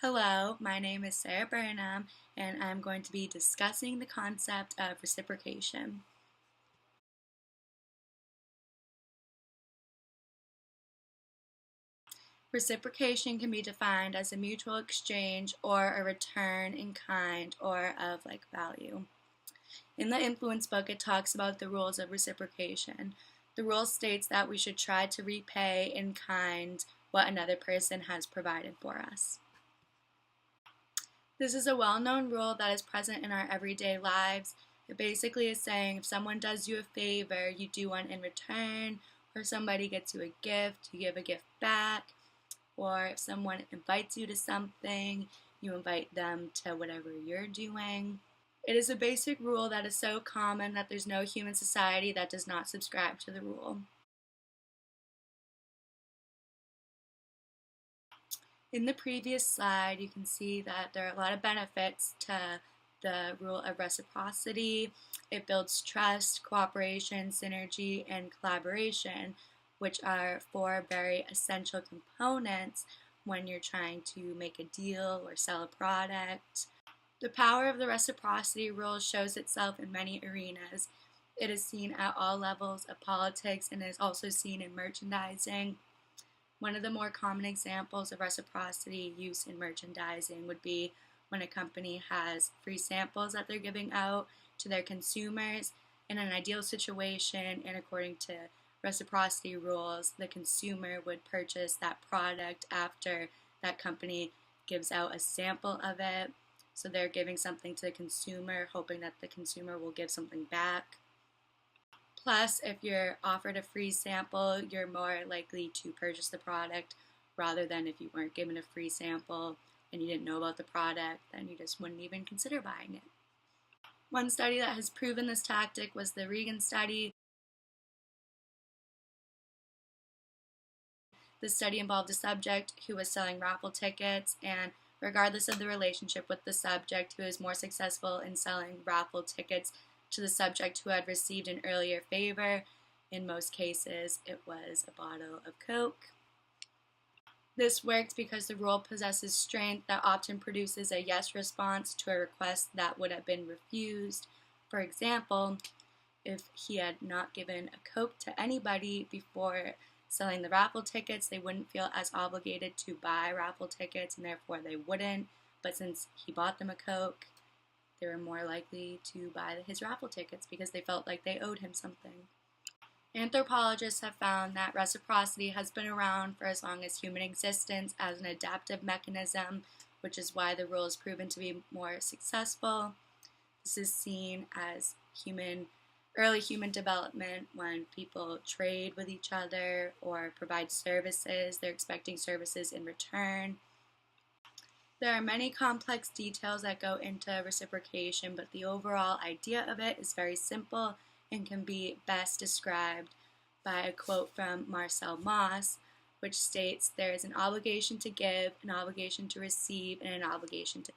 Hello, my name is Sarah Burnham, and I'm going to be discussing the concept of reciprocation. Reciprocation can be defined as a mutual exchange or a return in kind or of like value. In the influence book, it talks about the rules of reciprocation. The rule states that we should try to repay in kind what another person has provided for us. This is a well-known rule that is present in our everyday lives. It basically is saying if someone does you a favor, you do one in return, or somebody gets you a gift, you give a gift back, or if someone invites you to something, you invite them to whatever you're doing. It is a basic rule that is so common that there's no human society that does not subscribe to the rule. In the previous slide, you can see that there are a lot of benefits to the rule of reciprocity. It builds trust, cooperation, synergy, and collaboration, which are four very essential components when you're trying to make a deal or sell a product. The power of the reciprocity rule shows itself in many arenas. It is seen at all levels of politics and is also seen in merchandising. One of the more common examples of reciprocity use in merchandising would be when a company has free samples that they're giving out to their consumers. In an ideal situation, and according to reciprocity rules, the consumer would purchase that product after that company gives out a sample of it. So they're giving something to the consumer, hoping that the consumer will give something back. Plus, if you're offered a free sample, you're more likely to purchase the product rather than if you weren't given a free sample and you didn't know about the product, then you just wouldn't even consider buying it. One study that has proven this tactic was the Regan study. The study involved a subject who was selling raffle tickets, and regardless of the relationship with the subject, who was more successful in selling raffle tickets to the subject who had received an earlier favor. In most cases, it was a bottle of Coke. This worked because the rule possesses strength that often produces a yes response to a request that would have been refused. For example, if he had not given a Coke to anybody before selling the raffle tickets, they wouldn't feel as obligated to buy raffle tickets, and therefore they wouldn't. But since he bought them a Coke, they were more likely to buy his raffle tickets because they felt like they owed him something. Anthropologists have found that reciprocity has been around for as long as human existence as an adaptive mechanism, which is why the rule is proven to be more successful. This is seen as early human development when people trade with each other or provide services. They're expecting services in return. There are many complex details that go into reciprocation, but the overall idea of it is very simple and can be best described by a quote from Marcel Mauss, which states, "There is an obligation to give, an obligation to receive, and an obligation to